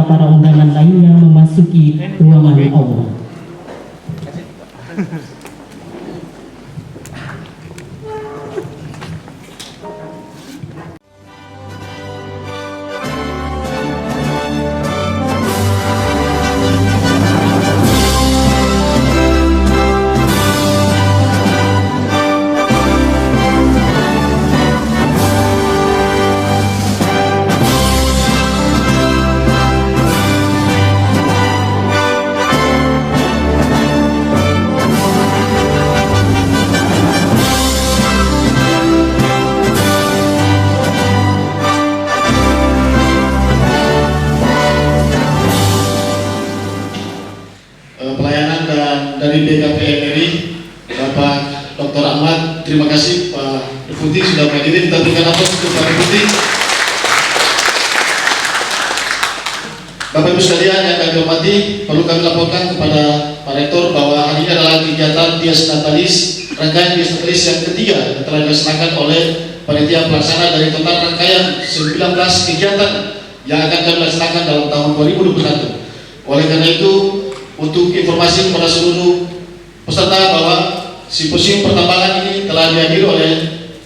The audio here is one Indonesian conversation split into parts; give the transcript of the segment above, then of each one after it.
para undangan lainnya memasuki ruangan aula. Pelayanan dan dari BKP MRI Bapak Dr. Ahmad, terima kasih Pak Deputi sudah menghadiri. Kita berikan aplaus untuk Pak Deputi. Bapak Ibu sekalian yang kami hormati, perlu kami laporkan kepada Pak Rektor bahwa hari ini adalah kegiatan Dies Natalis, rangkaian Dies Natalis yang ketiga yang telah dilaksanakan oleh panitia pelaksana dari total rangkaian 19 kegiatan yang akan kami laksanakan dalam tahun 2021. Oleh karena itu, untuk informasi kepada seluruh peserta bahwa simposium pertambangan ini telah dihadiri oleh,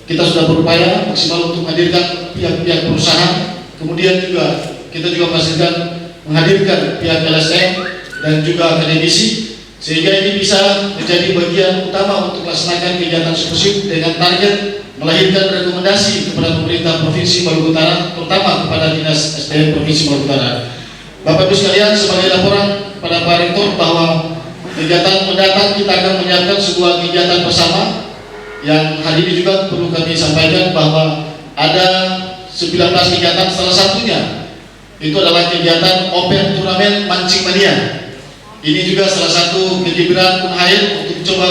kita sudah berupaya maksimal untuk menghadirkan pihak-pihak perusahaan, kemudian juga kita juga memastikan menghadirkan pihak LSM dan juga akademisi, sehingga ini bisa menjadi bagian utama untuk melaksanakan kegiatan simposium dengan target melahirkan rekomendasi kepada pemerintah Provinsi Maluku Utara, terutama kepada Dinas SDM Provinsi Maluku Utara. Bapak Ibu sekalian, sebagai laporan pada Pak Rektor bahwa kegiatan mendatang kita akan menyiapkan sebuah kegiatan bersama yang hari ini juga perlu kami sampaikan bahwa ada 19 kegiatan, salah satunya itu adalah kegiatan Open Turnamen Mancing Mania. Ini juga salah satu kegiatan Unhail untuk coba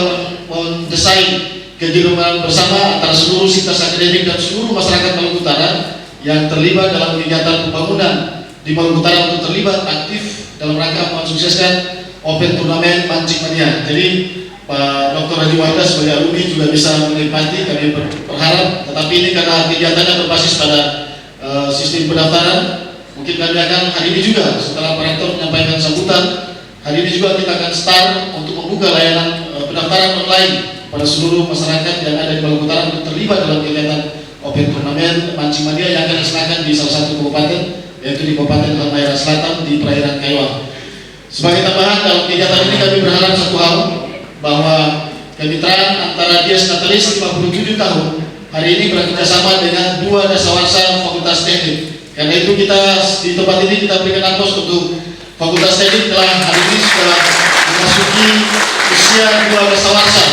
mendesain kegiatan bersama antara seluruh sivitas akademik dan seluruh masyarakat Maluku Utara yang terlibat dalam kegiatan pembangunan di Maluku Utara untuk terlibat aktif dalam rangka mensukseskan Open Turnamen Mancing Mania. Jadi Pak Dr. Haji Wahida sebagai alumni juga bisa menikmati, kami berharap. Tetapi ini karena kegiatannya berbasis pada sistem pendaftaran, mungkin kami akan hari ini juga setelah Pak Rektor menyampaikan sambutan, hari ini juga kita akan start untuk membuka layanan pendaftaran online pada seluruh masyarakat yang ada di Maluku Utara untuk terlibat dalam kegiatan Open Turnamen Mancing Mania yang akan dilaksanakan di salah satu kabupaten, yaitu di Kabupaten Halmahera Selatan di perairan Kaiwah. Sebagai tambahan dalam kegiatan ini kami berharap satu hal, bahwa kemitraan antara Dies Natalis 57 tahun hari ini bekerjasama dengan dua dasawarsa Fakultas Teknik. Karena itu kita di tempat ini kita berikan aplaus untuk Fakultas Teknik telah hari ini sudah memasuki usia dua dasawarsa.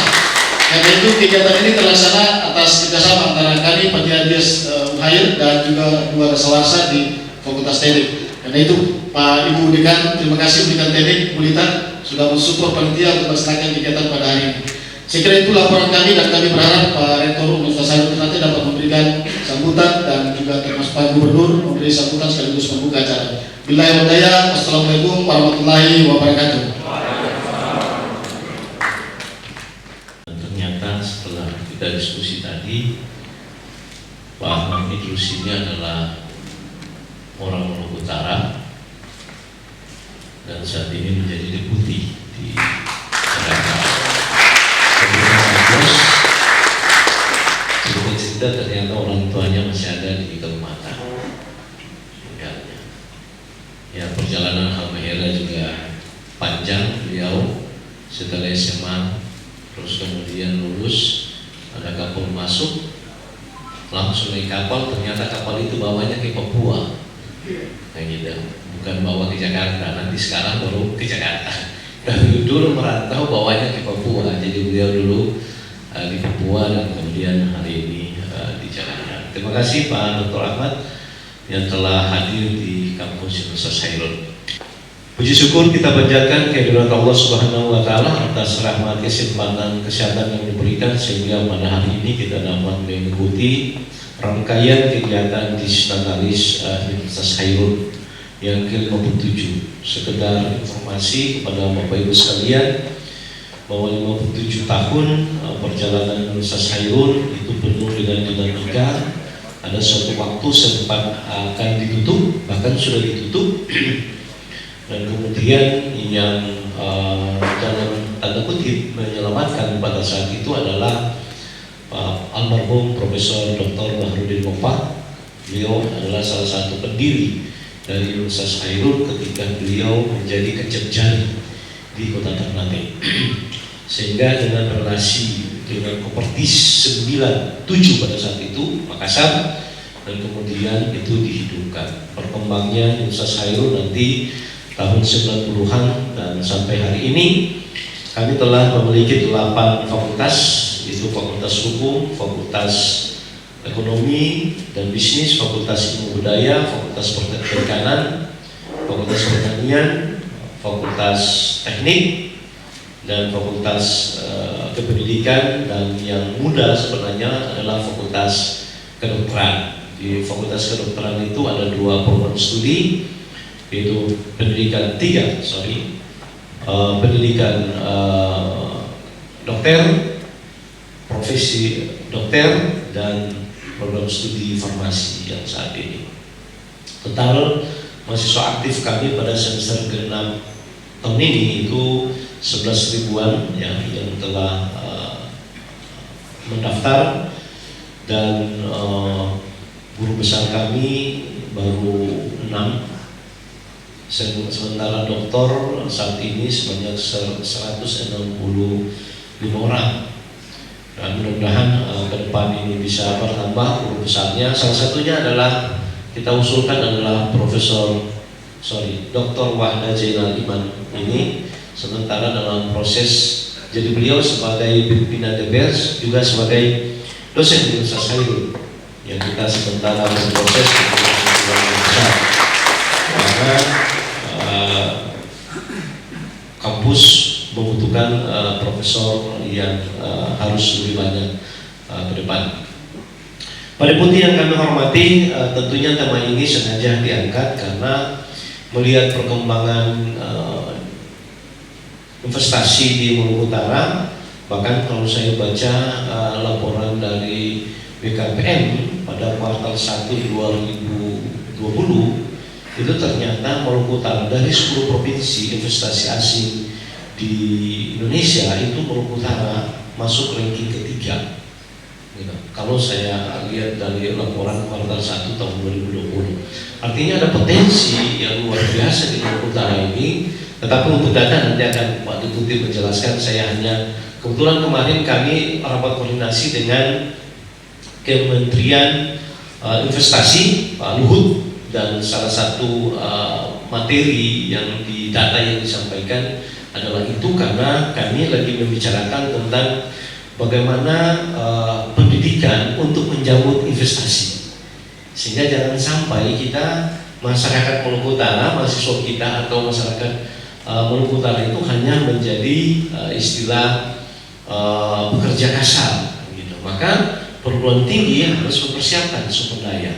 Karena itu kegiatan ini terlaksana atas kerjasama antara kami Panitia Dies Unhail dan juga dua dasawarsa di Fakultas Teknik. Karena itu Pak Ibu Dekan, terima kasih Dekan Teknik Bu Lita sudah mensupport panitia untuk melaksanakan kegiatan pada hari ini. Saya kira itu laporan kami dan kami berharap Pak Rektor Universitas Hairul nanti dapat memberikan sambutan dan juga termasuk Pak Gubernur memberi sambutan sekaligus membuka acara. Bismillahirrahmanirrahim. Wassalamualaikum warahmatullahi wabarakatuh. Ternyata setelah kita diskusi tadi, Pak Ahmad Idrus ini adalah orang Maluku Utara dan saat ini menjadi deputi di Jakarta. Kemudian cerita ternyata orang tuanya masih ada di Kalimantan. Ya, perjalanan Halmahera juga panjang. Beliau setelah SMA terus kemudian lulus, ada kapal masuk, langsung naik kapal, ternyata kapal itu bawanya ke Papua. Kayak gitu, bukan bawa ke Jakarta, nanti sekarang baru ke Jakarta. Dulu merantau bawanya ke Papua, jadi beliau dulu di Papua dan kemudian hari ini di Jakarta. Terima kasih Pak Dr. Ahmad yang telah hadir di kampus Universitas Hairul. Puji syukur kita panjatkan kehadirat Allah Subhanahu wa Ta'ala atas rahmat kesempatan kesehatan yang diberikan sehingga pada hari ini kita dapat mengikuti rangkaian kegiatan Dies Natalis Universitas Hairul yang ke-57. Sekedar informasi kepada Bapak Ibu sekalian bahwa 57 tahun perjalanan Universitas Hairul itu penuh dengan dinamika. Ada suatu waktu sempat akan ditutup, bahkan sudah ditutup dan kemudian yang dalam tanda kutip menyelamatkan pada saat itu adalah almarhum Profesor Dr. Bahrudin Moffat. Beliau adalah salah satu pendiri dari Universitas Khairul ketika beliau menjadi kecep jari di kota Ternate. Sehingga dengan relasi dengan Kopertis 97 pada saat itu Makassar, dan kemudian itu dihidupkan. Perkembangnya Universitas Khairul nanti tahun 90-an dan sampai hari ini kami telah memiliki 8 fakultas, yaitu Fakultas Hukum, Fakultas Ekonomi dan Bisnis, Fakultas Ilmu Budaya, Fakultas Perikanan, Fakultas Pertanian, Fakultas Teknik, dan Fakultas Kependidikan, dan yang muda sebenarnya adalah Fakultas Kedokteran. Di Fakultas Kedokteran itu ada 2 program studi, yaitu pendidikan dokter, profesi dokter, dan program studi farmasi yang saat ini. Total mahasiswa aktif kami pada semester ke-6 tahun ini itu 11 ribuan ya, yang telah mendaftar, dan guru besar kami baru 6. Sementara doktor saat ini sebanyak 165 orang. Dan mudah-mudahan ke depan ini bisa bertambah guru besarnya. Salah satunya adalah kita usulkan adalah Dr. Wahda Zainal Iman ini. Sementara dalam proses, jadi beliau sebagai pimpinan DPR juga sebagai dosen di Universitas Khairul yang kita sementara berproses untuk besar. Karena kampus membutuhkan profesor yang harus lebih banyak ke depan. Pak Deputi yang kami hormati, tentunya tema ini sengaja diangkat karena melihat perkembangan investasi di Maluku Utara. Bahkan kalau saya baca laporan dari BKPM pada kuartal 1 2020, itu ternyata Maluku Utara dari 10 provinsi investasi asing di Indonesia itu Maluku Utara masuk ranking ketiga. Gitu. Kalau saya lihat dari laporan kuartal 1 tahun 2020, artinya ada potensi yang luar biasa di Maluku Utara ini. Tetapi untuk data nanti akan Pak Deputi menjelaskan. Saya hanya kebetulan kemarin kami rapat koordinasi dengan Kementerian Investasi Pak Luhut, dan salah satu materi yang di data yang disampaikan adalah itu, karena kami lagi membicarakan tentang bagaimana pendidikan untuk menjamu investasi, sehingga jangan sampai kita masyarakat Maluku Utara, mahasiswa kita atau masyarakat Maluku Utara itu hanya menjadi istilah bekerja kasar gitu. Maka perguruan tinggi harus mempersiapkan sumber daya.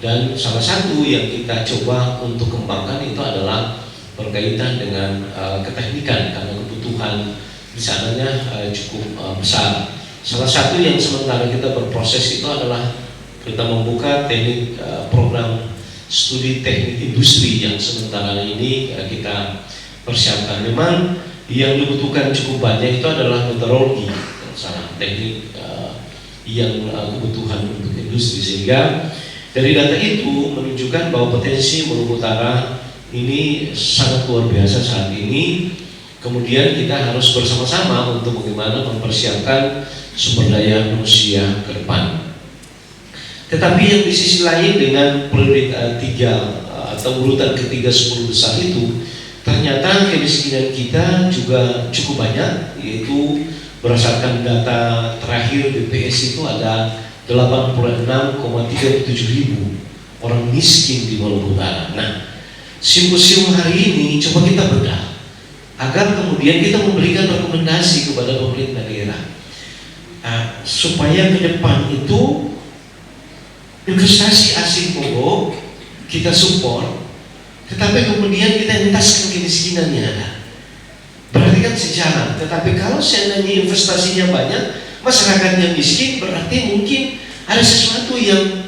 Dan salah satu yang kita coba untuk kembangkan itu adalah berkaitan dengan keteknikan, karena kebutuhan di sananya cukup besar. Salah satu yang sementara kita berproses itu adalah kita membuka teknik program studi teknik industri yang sementara ini kita persiapkan. Memang yang dibutuhkan cukup banyak itu adalah meteorologi, teknik yang kebutuhan untuk industri, sehingga dari data itu menunjukkan bahwa potensi Maluku Utara ini sangat luar biasa saat ini. Kemudian kita harus bersama-sama untuk bagaimana mempersiapkan sumber daya manusia ke depan. Tetapi yang di sisi lain dengan prioritas 3 atau urutan ketiga 10 besar itu, ternyata kemiskinan kita juga cukup banyak, yaitu berdasarkan data terakhir BPS itu ada 86,37 ribu orang miskin di Maluku Utara. Nah, simposium hari ini coba kita bedah agar kemudian kita memberikan rekomendasi kepada pemerintah daerah supaya ke depan itu investasi asing mogok kita support, tetapi kemudian kita entaskan kemiskinannya ada. Berarti kan sejalan. Tetapi kalau seandainya investasinya banyak, masyarakatnya miskin, berarti mungkin ada sesuatu yang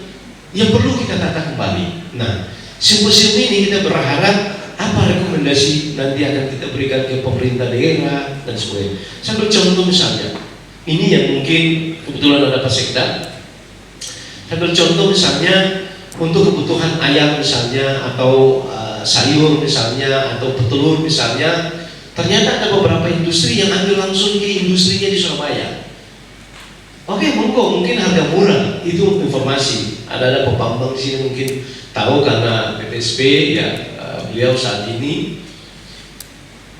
perlu kita tata kembali. Nah, simposium ini kita berharap apa rekomendasi nanti akan kita berikan ke pemerintah daerah dan sebagainya. Saya bercontoh misalnya, ini yang mungkin kebetulan ada Pak Sekda. Saya bercontoh misalnya untuk kebutuhan ayam misalnya, atau sayur misalnya, atau petelur misalnya, ternyata ada beberapa industri yang ambil langsung ke industrinya di Surabaya. Oke, mungkin harga murah, itu informasi. Ada pembambang di sini mungkin tahu karena PTSP ya, beliau saat ini.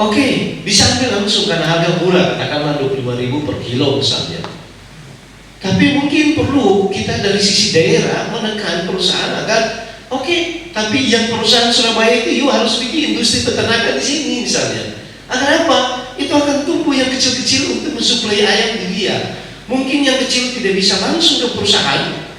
Oke, bisa ambil langsung karena harga murah, katakanlah 25.000 per kilo misalnya. Tapi mungkin perlu kita dari sisi daerah menekan perusahaan agar oke, tapi yang perusahaan Surabaya itu harus bikin industri peternakan di sini misalnya. Agar apa? Itu akan tumbuh yang kecil-kecil untuk mensuplai ayam di dia. Mungkin yang kecil tidak bisa langsung ke perusahaan,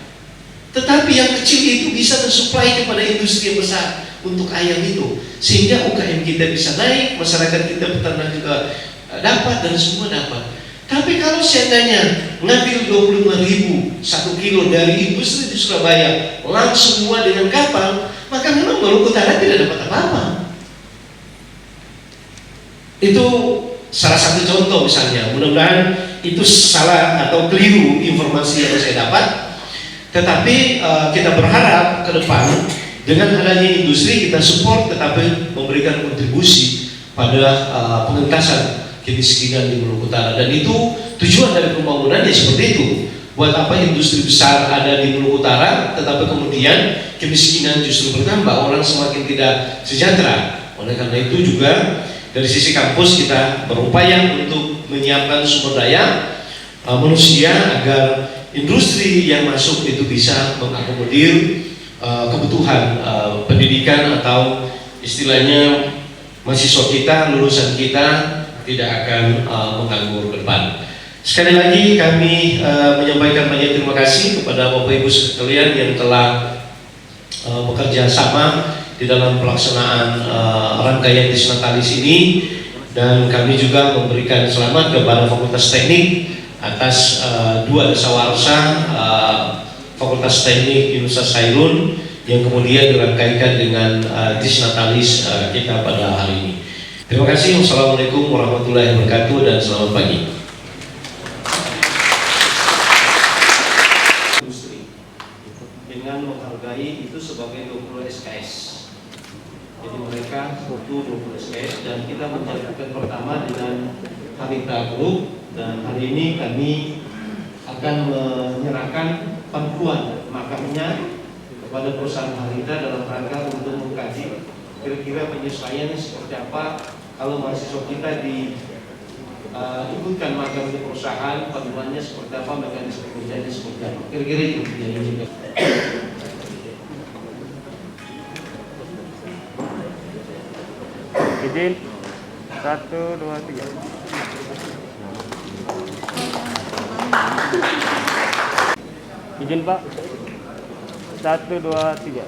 tetapi yang kecil itu bisa mensuplai kepada industri yang besar untuk ayam itu, sehingga UKM kita bisa naik, masyarakat kita peternak juga dapat, dan semua dapat. Tapi kalau seandainya ngambil 25.000 1 kilo dari industri di Surabaya langsung semua dengan kapal, maka memang Maluku Utara tidak dapat apa-apa. Itu salah satu contoh misalnya. Mudah-mudahan itu salah atau keliru informasi yang saya dapat. Tetapi kita berharap ke depan dengan adanya industri kita support, tetapi memberikan kontribusi pada pengentasan kemiskinan di Maluku Utara. Dan itu tujuan dari pembangunannya seperti itu. Buat apa industri besar ada di Maluku Utara, tetapi kemudian kemiskinan justru bertambah, orang semakin tidak sejahtera. Oleh karena itu juga dari sisi kampus kita berupaya untuk menyiapkan sumber daya manusia agar industri yang masuk itu bisa mengakomodir kebutuhan pendidikan, atau istilahnya mahasiswa kita, lulusan kita tidak akan menganggur ke depan. Sekali lagi kami menyampaikan banyak terima kasih kepada Bapak Ibu sekalian yang telah bekerja sama di dalam pelaksanaan rangkaian Disnatalis ini, dan kami juga memberikan selamat kepada Fakultas Teknik atas 2 dasawarsa Fakultas Teknik Universitas Hairun yang kemudian dirangkaikan dengan Disnatalis kita pada hari ini. Terima kasih. Wassalamualaikum warahmatullahi wabarakatuh dan selamat pagi. Dengan menghargai itu sebagai 20 SKS. Jadi mereka butuh 20 SKS, dan kita menjalankan pertama dengan Habitat Group, dan hari ini kami akan menyerahkan bantuan makamnya kepada perusahaan Harita dalam rangka untuk mengkaji kira-kira penyesuaiannya seperti apa kalau mahasiswa kita ikutkan magang di perusahaan, panduannya seperti apa, mekanisme kerjanya seperti apa, kira-kira itu yang ini. Izin 1, 2, 3. Izin Pak 1, 2, 3.